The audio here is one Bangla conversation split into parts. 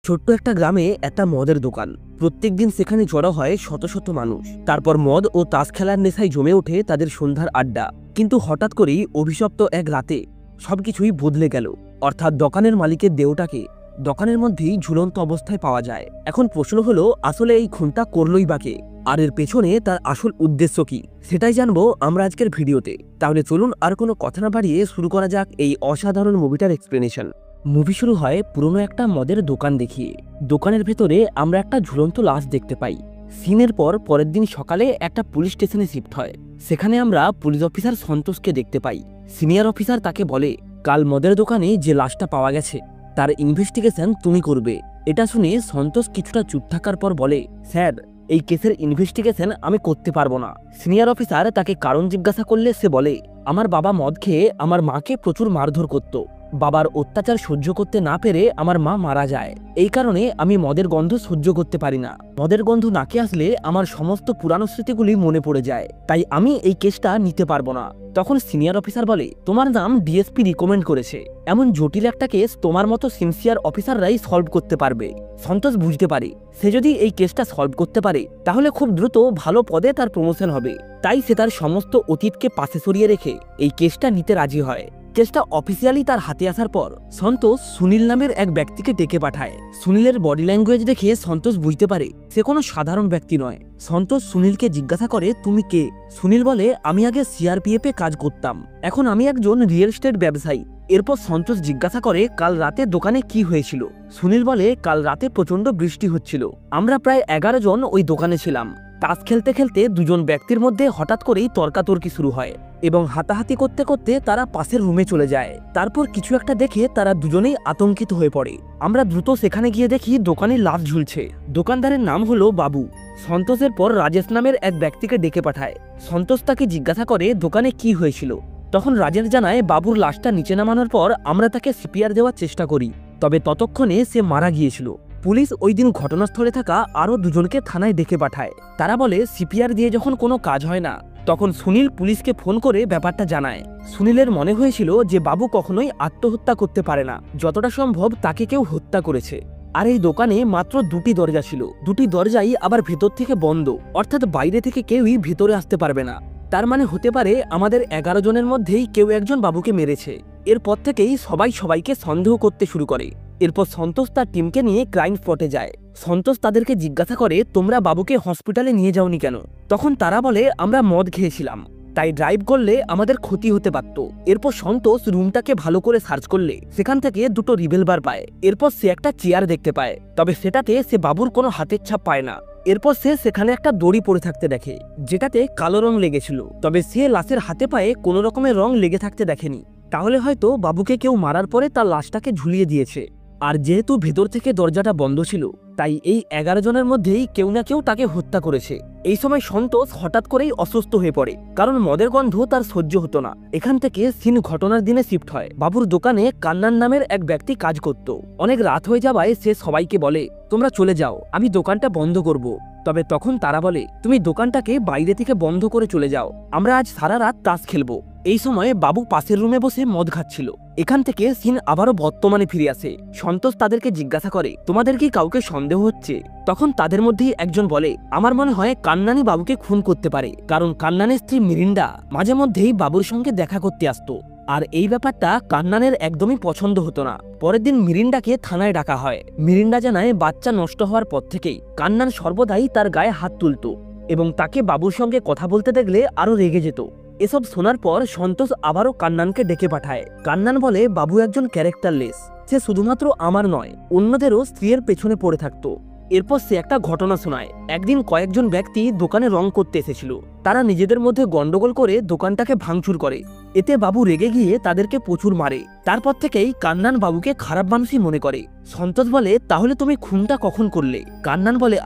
ছোট্ট একটা গ্রামে একটা মদের দোকান। প্রত্যেকদিন সেখানে জড়ো হয় শত শত মানুষ। তারপর মদ ও তাস খেলার নেশায় জমে ওঠে তাদের সন্ধ্যার আড্ডা। কিন্তু হঠাৎ করেই অভিশপ্ত এক রাতে সবকিছুই বদলে গেল। অর্থাৎ দোকানের মালিকের দেহটাকে দোকানের মধ্যেই ঝুলন্ত অবস্থায় পাওয়া যায়। এখন প্রশ্ন হলো, আসলে এই খুনটা করলই বা কে, আর এর পেছনে তার আসল উদ্দেশ্য কি, সেটাই জানবো আমরা আজকের ভিডিওতে। তাহলে চলুন আর কোনো কথা না বাড়িয়ে শুরু করা যাক এই অসাধারণ মুভিটার এক্সপ্লেনেশন। মুভি শুরু হয় পুরনো একটা মদের দোকান দেখিয়ে। দোকানের ভেতরে আমরা একটা ঝুলন্ত লাশ দেখতে পাই। সিনের পর পরের দিন সকালে একটা পুলিশ স্টেশনে শিফট হয়। সেখানে আমরা পুলিশ অফিসার সন্তোষকে দেখতে পাই। সিনিয়র অফিসার তাকে বলে, কাল মদের দোকানে যে লাশটা পাওয়া গেছে তার ইনভেস্টিগেশন তুমি করবে। এটা শুনে সন্তোষ কিছুটা চুপ থাকার পর বলে, স্যার, এই কেসের ইনভেস্টিগেশন আমি করতে পারবো না। সিনিয়র অফিসার তাকে কারণ জিজ্ঞাসা করলে সে বলে, আমার বাবা মদ খেয়ে আমার মাকে প্রচুর মারধর করত। বাবার অত্যাচার সহ্য করতে না পেরে আমার মা মারা যায়। এই কারণে আমি মদের গন্ধ সহ্য করতে পারি না। মদের গন্ধ নাকে আসলে আমার সমস্ত পুরানো স্মৃতিগুলি মনে পড়ে যায়। তাই আমি এই কেসটা নিতে পারবো না। তখন সিনিয়র অফিসার বলে, তোমার নাম ডিএসপি রিকমেন্ড করেছে। এমন জটিল একটা কেস তোমার মতো সিনসিয়ার অফিসাররাই সলভ করতে পারবে। সন্তোষ বুঝতে পারে সে যদি এই কেসটা সলভ করতে পারে তাহলে খুব দ্রুত ভালো পদে তার প্রমোশন হবে। তাই সে তার সমস্ত অতীতকে পাশে সরিয়ে রেখে এই কেসটা নিতে রাজি হয়। কেসটা অফিসিয়ালি তার হাতে আসার পর সন্তোষ সুনীল নামের এক ব্যক্তিকে ডেকে পাঠায়। সুনীলের বডি ল্যাঙ্গুয়েজ দেখে সন্তোষ বুঝতে পারে সে কোনো সাধারণ ব্যক্তি নয়। সন্তোষ সুনীলকে জিজ্ঞাসা করে, তুমি কে? সুনীল বলে, আমি আগে সিআরপিএফ এ কাজ করতাম, এখন আমি একজন রিয়েল এস্টেট ব্যবসায়ী। এরপর সন্তোষ জিজ্ঞাসা করে, কাল রাতে দোকানে কি হয়েছিল? সুনীল বলে, কাল রাতে প্রচন্ড বৃষ্টি হচ্ছিল। আমরা প্রায় 11 জন ওই দোকানে ছিলাম। তাস খেলতে খেলতে দুজন ব্যক্তির মধ্যে হঠাৎ করেই তর্কাতর্কি শুরু হয় এবং হাতাহাতি করতে করতে তারা পাশের রুমে চলে যায়। তারপর কিছু একটা দেখে তারা দুজনেই আতঙ্কিত হয়ে পড়ে। আমরা দ্রুত সেখানে গিয়ে দেখি দোকানে লাশ ঝুলছে। দোকানদারের নাম হলো বাবু। সন্তোষের পর রাজেশ নামের এক ব্যক্তিকে ডেকে পাঠায়। সন্তোষ তাকে জিজ্ঞাসা করে দোকানে কি হয়েছিল। তখন রাজেশ জানায়, বাবুর লাশটা নিচে নামানোর পর আমরা তাকে সিপিআর দেওয়ার চেষ্টা করি, তবে ততক্ষণে সে মারা গিয়েছিল। পুলিশ ওই দিন ঘটনাস্থলে থাকা আরও দুজনকে থানায় ডেকে পাঠায়। তারা বলে, সিপিআর দিয়ে যখন কোনো কাজ হয় না তখন সুনীল পুলিশকে ফোন করে ব্যাপারটা জানায়। সুনীলের মনে হয়েছিল যে বাবু কখনোই আত্মহত্যা করতে পারে না, যতটা সম্ভব তাকে কেউ হত্যা করেছে। আর এই দোকানে মাত্র 2টি দরজা ছিল, 2টি দরজাই আবার ভেতর থেকে বন্ধ, অর্থাৎ বাইরে থেকে কেউই ভেতরে আসতে পারবে না। তার মানে হতে পারে আমাদের 11 জনের মধ্যেই কেউ একজন বাবুকে মেরেছে। এরপর থেকেই সবাই সবাইকে সন্দেহ করতে শুরু করে। এরপর সন্তোষ তার টিমকে নিয়ে ক্রাইম স্পটে যায়। সন্তোষ তাদেরকে জিজ্ঞাসা করে, তোমরা বাবুকে হসপিটালে নিয়ে যাওনি কেন? তখন তারা বলে, আমরা মদ খেয়েছিলাম, তাই ড্রাইভ করলে আমাদের ক্ষতি হতে পারত। এরপর সন্তোষ রুমটাকে ভালো করে সার্চ করলে সেখান থেকে 2টো রিভলভার পায়। এরপর সে একটা চেয়ার দেখতে পায়, তবে সেটাতে সে বাবুর কোনো হাতের ছাপ পায় না। এরপর সে সেখানে একটা দড়ি পড়ে থাকতে দেখে, যেটাতে কালো রং লেগেছিল, তবে সে লাশের হাতে পায়ে কোনো রকমের রং লেগে থাকতে দেখেনি। তাহলে হয়তো বাবুকে কেউ মারার পরে তার লাশটাকে ঝুলিয়ে দিয়েছে। আর যেহেতু ভেতর থেকে দরজাটা বন্ধ ছিল, তাই এই 11 জনের মধ্যেই কেউ না কেউ তাকে হত্যা করেছে। এই সময় সন্তোষ হঠাৎ করেই অসুস্থ হয়ে পড়ে, কারণ মদের গন্ধ তার সহ্য হতো না। এখান থেকে সিন ঘটনার দিনে শিফট হয়। বাবুর দোকানে কান্নান নামের এক ব্যক্তি কাজ করত। অনেক রাত হয়ে যাওয়ায় সে সবাইকে বলে, তোমরা চলে যাও, আমি দোকানটা বন্ধ করব। তবে তখন তারা বলে, তুমি দোকানটাকে বাইরে থেকে বন্ধ করে চলে যাও, আমরা আজ সারা রাত তাস খেলবো। এই সময় বাবু পাশের রুমে বসে মদ খাচ্ছিল। এখান থেকে সিন আবারও বর্তমানে ফিরে আসে। সন্তোষ তাদেরকে জিজ্ঞাসা করে, তোমাদের কি কাউকে সন্দেহ হচ্ছে? তখন তাদের মধ্যেই একজন বলে, আমার মনে হয় কান্নানি বাবুকে খুন করতে পারে, কারণ কান্নানের স্ত্রী মিরিন্ডা মাঝে মধ্যেই বাবুর সঙ্গে দেখা করতে আসতো। আর এই ব্যাপারটা কান্নানের একদমই পছন্দ হতো না। পরের দিন মিরিন্ডাকে থানায় ডাকা হয়। মিরিন্ডা জানায়, বাচ্চা নষ্ট হওয়ার পর থেকেই কান্নান সর্বদাই তার গায়ে হাত তুলত এবং তাকে বাবুর সঙ্গে কথা বলতে দেখলে আরো রেগে যেত। এসব শোনার পর সন্তোষ আবারও কান্নানকে ডেকে পাঠায়। কান্নান বলে, বাবু একজন ক্যারেক্টারলেস, সে শুধুমাত্র আমার নয় অন্যদেরও স্ত্রীর পেছনে পড়ে থাকতো। এরপর সে একটা ঘটনা শোনায়। একদিন কয়েকজন ব্যক্তি দোকানে রং করতে এসেছিল। তারা নিজেদের মধ্যে গন্ডগোল করে দোকানটাকে ভাঙচুর করে। এতে বাবু রেগে গিয়ে তাদেরকে প্রচুর মারে। তারপর থেকেই কান্নান বাবুকে খারাপ মানুষই মনে করে। সন্তোষ বলে, তাহলে তুমি খুনটা কখন করলে? কান্নান বলে,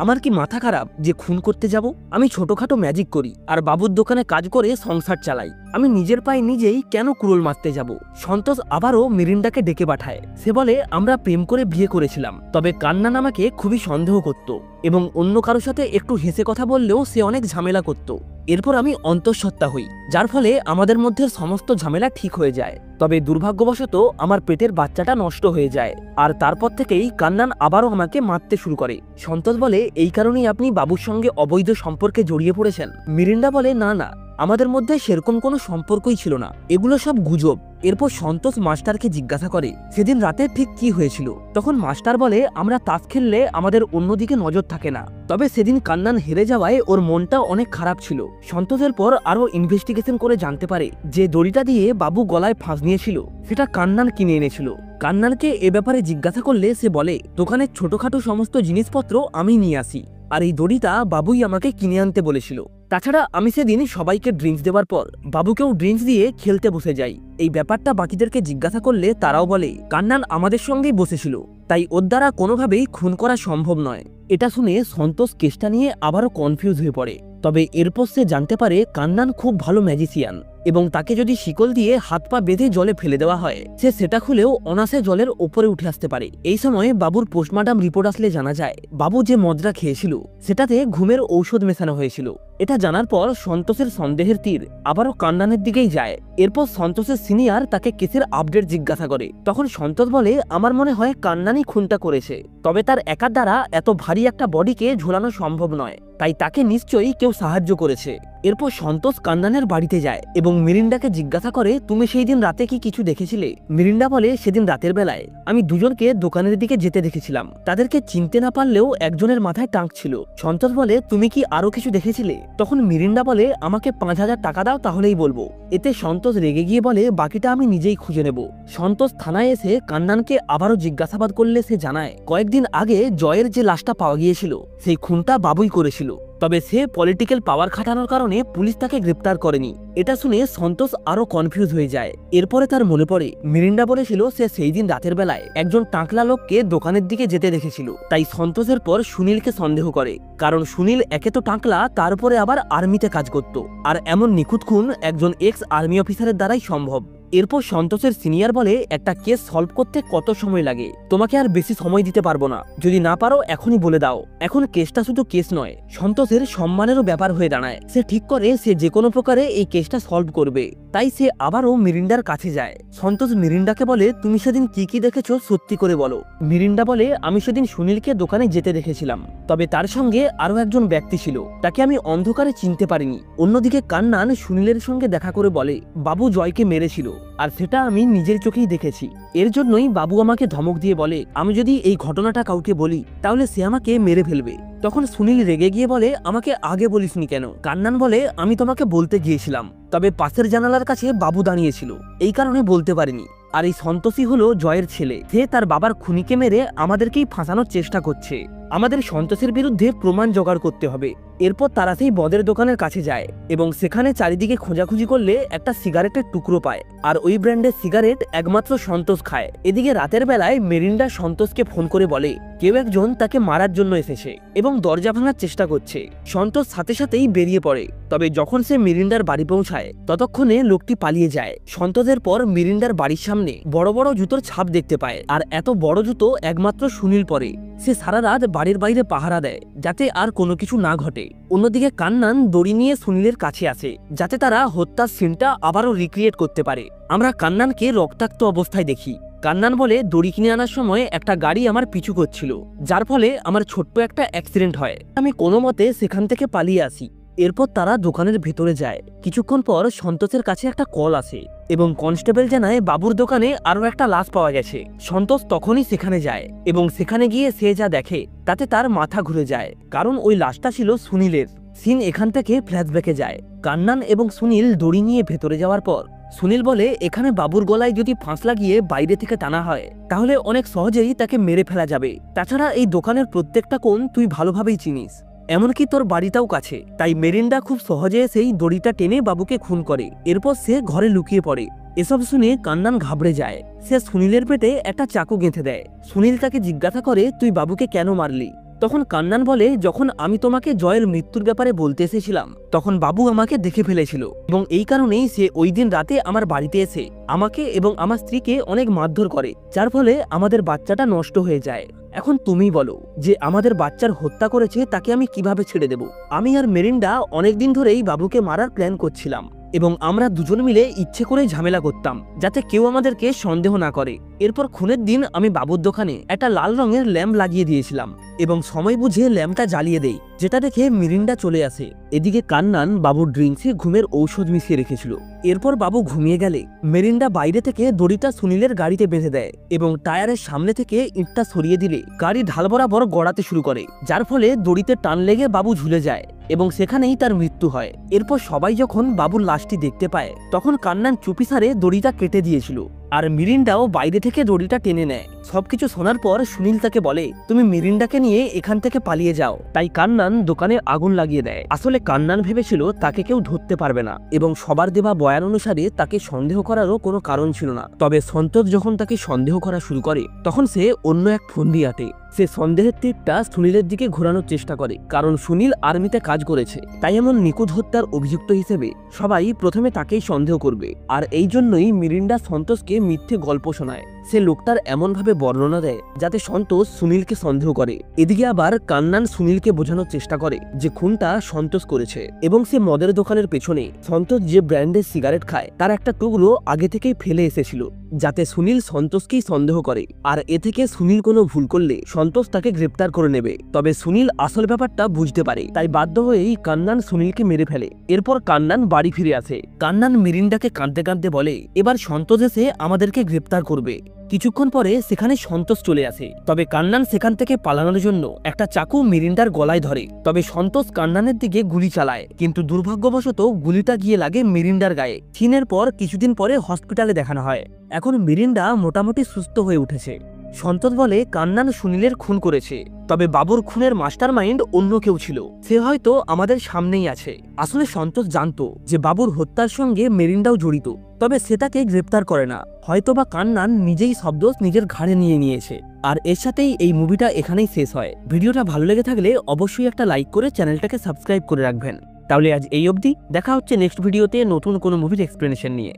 আমার কি মাথা খারাপ যে খুন করতে যাব? আমি ছোটখাটো ম্যাজিক করি আর বাবুর দোকানে কাজ করে সংসার চালাই। আমি নিজের পায়ে নিজেই কেন কুড়োল মারতে যাব? সন্তোষ আবারও মিরিন্ডাকে ডেকে পাঠায়। সে বলে, আমরা প্রেম করে বিয়ে করেছিলাম, তবে কান্নান আমাকে খুবই সন্দেহ করত। এবং অন্য কারোর সাথে একটু হেসে কথা বললেও সে অনেক ঝামেলা করত। এরপর আমি অন্তঃসত্ত্বা হই, যার ফলে আমাদের মধ্যে সমস্ত ঝামেলা ঠিক হয়ে যায়। তবে দুর্ভাগ্যবশত আমার পেটের বাচ্চাটা নষ্ট হয়ে যায়, আর তারপর থেকেই কান্নান আবারও আমাকে মারতে শুরু করে। সন্তোষ বলে, এই কারণেই আপনি বাবুর সঙ্গে অবৈধ সম্পর্কে জড়িয়ে পড়েছেন? মিরিন্ডা বলে, না না, আমাদের মধ্যে সেরকম কোনো সম্পর্কই ছিল না, এগুলো সব গুজব। এরপর সন্তোষ মাস্টারকে জিজ্ঞাসা করে সেদিন রাতে ঠিক কি হয়েছিল। তখন মাস্টার বলে, আমরা তাস খেললে আমাদের অন্যদিকে নজর থাকে না, তবে সেদিন কান্নান হেরে যাওয়ায় ওর মনটা অনেক খারাপ ছিল। সন্তোষের পর আরো ইনভেস্টিগেশন করে জানতে পারে যে দড়িটা দিয়ে বাবু গলায় ফাঁস নিয়েছিল সেটা কান্নান কিনে এনেছিল। কান্নানকে এ ব্যাপারে জিজ্ঞাসা করলে সে বলে, দোকানের ছোটখাটো সমস্ত জিনিসপত্র আমি নিয়ে আসি, আর এই দড়িটা বাবুই আমাকে কিনে আনতে বলেছিল। তাছাড়া আমি সেদিন সবাইকে ড্রিঙ্কস দেওয়ার পর বাবুকেও ড্রিঙ্কস দিয়ে খেলতে বসে যাই। এই ব্যাপারটা বাকিদেরকে জিজ্ঞাসা করলে তারাও বলে, কান্নান আমাদের সঙ্গেই বসেছিল, তাই ওর দ্বারা কোনোভাবেই খুন করা সম্ভব নয়। এটা শুনে সন্তোষ কেসটা নিয়ে আবারও কনফিউজ হয়ে পড়ে। তবে এরপর সে জানতে পারে কান্নান খুব ভালো ম্যাজিশিয়ান, এবং তাকে যদি শিকল দিয়ে হাত পা বেঁধে জলে ফেলে দেওয়া হয় সে সেটা খুলেও অনাসে জলের ওপরে উঠে আসতে পারে। এই সময় বাবুর পোস্টমর্টম রিপোর্ট আসলে জানা যায় বাবু যে মদরা খেয়েছিল সেটাতে ঘুমের ঔষধ মেশানো হয়েছিল। এটা জানার পর সন্তোষের সন্দেহের তীর আবারও কান্নানের দিকেই যায়। এরপর সন্তোষের সিনিয়র তাকে কেসের আপডেট জিজ্ঞাসা করে। তখন সন্তোষ বলে, আমার মনে হয় কান্নানই খুনটা করেছে, তবে তার একার দ্বারা এত ভারী একটা বডিকে ঝোলানো সম্ভব নয়, তাই তাকে নিশ্চয়ই কেউ সাহায্য করেছে। এরপর সন্তোষ কান্নানের বাড়িতে যায় এবং মিরিন্ডাকে জিজ্ঞাসা করে, তুমি সেই দিন রাতে কি কিছু দেখেছিলে? মিরিন্ডা বলে, সেদিন রাতের বেলায় আমি দুজনকে দোকানের দিকে যেতে দেখেছিলাম, তাদেরকে চিনতে না পারলেও একজনের মাথায় টাক ছিল। সন্তোষ বলে, তুমি কি আরো কিছু দেখেছিলে? তখন মিরিন্ডা বলে, আমাকে 5,000 টাকা দাও তাহলেই বলবো। এতে সন্তোষ রেগে গিয়ে বলে, বাকিটা আমি নিজেই খুঁজে নেব। সন্তোষ থানায় এসে কান্নানকে আবারও জিজ্ঞাসাবাদ করলে সে জানায় কয়েকদিন আগে জয়ের যে লাশটা পাওয়া গিয়েছিল সেই খুনটা বাবুই করেছিল, তবে সে পলিটিক্যাল পাওয়ার খাটানোর কারণে পুলিশ তাকে গ্রেপ্তার করেনি। এটা শুনে সন্তোষ আরো কনফিউজ হয়ে যায়। এরপরে তার মনে পড়ে মিরিন্ডা বলেছিল সে সেই দিন রাতের বেলায় একজন টাকলা লোককে দোকানের দিকে যেতে দেখেছিল। তাই সন্তোষের পর সুনীলকে সন্দেহ করে, কারণ সুনীল একে তো টাকলা, তারপরে আবার আর্মিতে কাজ করত, আর এমন নিখুঁত খুন একজন এক্স আর্মি অফিসারের দ্বারাই সম্ভব। এরপর সন্তোষের সিনিয়র বলে, একটা কেস সলভ করতে কত সময় লাগে? তোমাকে আর বেশি সময় দিতে পারবো না, যদি না পারো এখনই বলে দাও। এখন কেসটা শুধু কেস নয়, সন্তোষের সম্মানেরও ব্যাপার হয়ে দাঁড়ায়। সে ঠিক করে সে যে কোনো প্রকারে এই কেসটা সলভ করবে, তাই সে আবারও মিরিন্ডার কাছে যায়। সন্তোষ মিরিন্ডাকে বলে, তুমি সেদিন কি কি দেখেছো সত্যি করে বলো। মিরিন্ডা বলে, আমি সেদিন সুনীলকে দোকানে যেতে দেখেছিলাম, তবে তার সঙ্গে আরো একজন ব্যক্তি ছিল, তাকে আমি অন্ধকারে চিনতে পারিনি। অন্যদিকে কান্নান সুনীলের সঙ্গে দেখা করে বলে, বাবু জয়কে মেরেছিল, আর সেটা আমি নিজের চোখেই দেখেছি। এর জন্যই বাবু আমাকে ধমক দিয়ে বলে, আমি যদি এই ঘটনাটা কাউকে বলি তাহলে সে আমাকে মেরে ফেলবে। তখন সুনীল রেগে গিয়ে বলে, আমাকে আগে বলিসনি কেন? কান্নান বলে, আমি তোমাকে বলতে গিয়েছিলাম, তবে পাশের জানালার কাছে বাবু দাঁড়িয়েছিল, এই কারণে বলতে পারিনি। আর এই সন্তোষই হলো জয়ের ছেলে, সে তার বাবার খুনিকে মেরে আমাদেরকেই ফাঁসানোর চেষ্টা করছে। আমাদের সন্তোষের বিরুদ্ধে প্রমাণ জোগাড় করতে হবে। এরপর তারা সেই মদের দোকানের কাছে যায় এবং সেখানে চারিদিকে খোঁজাখুঁজি করলে একটা সিগারেটের টুকরো পায়, আর ওই ব্র্যান্ডের সিগারেট একমাত্র সন্তোষ খায়। এদিকে রাতের বেলায় মেরিন্ডা সন্তোষকে ফোন করে বলে কেউ একজন তাকে মারার জন্য এসেছে এবং দরজা ভাঙার চেষ্টা করছে। সন্তোষ সাথে সাথেই বেরিয়ে পড়ে, তবে যখন সে মিরিন্ডার বাড়ি পৌঁছায় ততক্ষণে লোকটি পালিয়ে যায়। সন্তোষের পর মিরিন্ডার বাড়ির সামনে বড় বড় জুতোর ছাপ দেখতে পায়, আর এত বড় জুতো একমাত্র সুনীল পরে। সে সারা রাত বাড়ির বাইরে পাহারা দেয় যাতে আর কোনো কিছু না ঘটে। অন্যদিকে কান্নান দড়ি নিয়ে সুনীলের কাছে আসে যাতে তারা হত্যার সিনটা আবারও রিক্রিয়েট করতে পারে। আমরা কান্নানকে রক্তাক্ত অবস্থায় দেখি। কান্নান বলে, দড়ি কিনে আনার সময় একটা গাড়ি আমার পিছু করছিল, যার ফলে আমার ছোট্ট একটা অ্যাক্সিডেন্ট হয়। আমি কোনো মতে সেখান থেকে পালিয়ে আসি। এরপর তারা দোকানের ভেতরে যায়। কিছুক্ষণ পর সন্তোষের কাছে একটা কল আসে এবং কনস্টেবল জানায় বাবুর দোকানে আরো একটা লাশ পাওয়া গেছে। সন্তোষ তখনই সেখানে যায় এবং সেখানে গিয়ে সে যা দেখে তাতে তার মাথা ঘুরে যায়, কারণ ওই লাশটা ছিল সুনীলের। সিন এখান থেকে ফ্ল্যাশব্যাকে যায়। কান্নান এবং সুনীল দড়ি নিয়ে ভেতরে যাওয়ার পর সুনীল বলে, এখানে বাবুর গলায় যদি ফাঁস লাগিয়ে বাইরে থেকে টানা হয় তাহলে অনেক সহজেই তাকে মেরে ফেলা যাবে। তাছাড়া এই দোকানের প্রত্যেকটা কোণ তুই ভালোভাবেই চিনিস, এমনকি তোর বাড়িটাও কাছে, তাই মেরিন্ডা খুব সহজে সেই দড়িটা টেনে বাবুকে খুন করে। এরপর সে ঘরে লুকিয়ে পড়ে। এসব শুনে কান্নান ঘাবড়ে যায়। সে সুনীলের পেটে একটা চাকু গেঁথে দেয়। সুনীল তাকে জিজ্ঞাসা করে, তুই বাবুকে কেন মারলি? তখন কান্নান বলে, যখন আমি তোমাকে জয়ের মৃত্যুর ব্যাপারে বলতে এসেছিলাম তখন বাবু আমাকে দেখে ফেলেছিল এবং এই কারণেই সে ওই দিন রাতে আমার বাড়িতে এসে আমাকে এবং আমার স্ত্রীকে অনেক মারধর করে, যার ফলে আমাদের বাচ্চাটা নষ্ট হয়ে যায়। এখন তুমি বলো যে আমাদের বাচ্চার হত্যা করেছে তাকে আমি কিভাবে ছেড়ে দেব? আমি আর মেরিন্ডা অনেকদিন ধরেই বাবুকে মারার প্ল্যান করছিলাম এবং আমরা দুজন মিলে ইচ্ছে করে ঝামেলা করতাম যাতে কেউ আমাদেরকে সন্দেহ না করে। এরপর খুনের দিন আমি বাবুর দোকানে একটা লাল রঙের ল্যাম্প লাগিয়ে দিয়েছিলাম এবং সময় বুঝে ল্যাম্পটা জ্বালিয়ে দেই, যেটা দেখে মিরিন্ডা চলে আসে। এদিকে কান্নান বাবুর ড্রিঙ্কসে ঘুমের ঔষধ মিশিয়ে রেখেছিল। এরপর বাবু ঘুমিয়ে গেলে মেরিন্ডা বাইরে থেকে দড়িটা সুনীলের গাড়িতে বেঁধে দেয় এবং টায়ারের সামনে থেকে ইটটা সরিয়ে দিলে গাড়ি ঢাল বরাবর গড়াতে শুরু করে, যার ফলে দড়িতে টান লেগে বাবু ঝুলে যায় এবং সেখানেই তার মৃত্যু হয়। এরপর সবাই যখন বাবুর লাশটি দেখতে পায় তখন কান্নান চুপিসারে দড়িটা কেটে দিয়েছিল আর মিরিন্ডাও বাইরে থেকে দড়িটা টেনে নেয়। সবকিছু শোনার পর সুনীল তাকে বলে, তুমি মিরিন্ডাকে নিয়ে এখান থেকে পালিয়ে যাও। তাই কান্নান দোকানে আগুন লাগিয়ে দেয়। আসলে কান্নান ভেবেছিল তাকে কেউ ধরতে পারবে না এবং সবার দেওয়া বয়ান অনুসারে তাকে সন্দেহ করারও কোনো কারণ ছিল না। তবে সন্তোষ যখন তাকে সন্দেহ করা শুরু করে তখন সে অন্য এক ফন্দি আটে। সে সন্দেহের তীরটা সুনীলের দিকে ঘোরানোর চেষ্টা করে, কারণ সুনীল আর্মিতে কাজ করেছে, তাই এমন নিখুঁত হত্যার অভিযুক্ত হিসেবে সবাই প্রথমে তাকেই সন্দেহ করবে। আর এই জন্যই মিরিন্ডা সন্তোষকে মিথ্যে গল্প শোনায়। সে লোকটার এমনভাবে বর্ণনা দেয় যাতে সন্তোষ সুনীলকে সন্দেহ করে। এদিকে আবার কান্নান সুনীলকে বোঝানোর চেষ্টা করে যে খুনটা সন্তোষ করেছে এবং সে মদের দোকানের পেছনে সন্তোষ যে ব্র্যান্ডের সিগারেট খায় তার একটা টুকরো আগে থেকেই ফেলে এসেছিল, যাতে সুনীল সন্তোষকেই সন্দেহ করে। আর এ থেকে সুনীল কোনো ভুল করলে সন্তোষ তাকে গ্রেপ্তার করে নেবে। তবে সুনীল আসল ব্যাপারটা বুঝতে পারে, তাই বাধ্য হয়েই কান্নান সুনীলকে মেরে ফেলে। এরপর কান্নান বাড়ি ফিরে আসে। কান্নান মিরিন্ডাকে কাঁদতে কাঁদতে বলে, এবার সন্তোষ এসে আমাদেরকে গ্রেপ্তার করবে। কিছুক্ষণ পরে সেখানে সন্তোষ চলে আসে, তবে কান্নান সেখান থেকে পালানোর জন্য একটা চাকু মিরিন্ডার গলায় ধরে। তবে সন্তোষ কান্নানের দিকে গুলি চালায়, কিন্তু দুর্ভাগ্যবশত গুলিটা গিয়ে লাগে মিরিন্ডার গায়ে। সিনের পর কিছুদিন পরে হসপিটালে দেখানো হয়। এখন মিরিন্ডা মোটামুটি সুস্থ হয়ে উঠেছে। সন্তোষ বলে কান্নান সুনীলের খুন করেছে, তবে বাবুর খুনের মাস্টারমাইন্ড অন্য কেউ ছিল, সে হয়তো আমাদের সামনেই আছে। আসলে সন্তোষ জানতো যে বাবুর হত্যার সঙ্গে মেরিন্ডাও জড়িত, তবে সে তাকে গ্রেপ্তার করে না। হয়তোবা কান্নান নিজেই সব দোষ নিজের ঘাড়ে নিয়ে নিয়েছে। আর এর সাথেই এই মুভিটা এখানেই শেষ হয়। ভিডিওটা ভালো লেগে থাকলে অবশ্যই একটা লাইক করে চ্যানেলটাকে সাবস্ক্রাইব করে রাখবেন। তাহলে আজ এই অবধি, দেখা হচ্ছে নেক্সট ভিডিওতে নতুন কোনো মুভির এক্সপ্লেনেশন নিয়ে।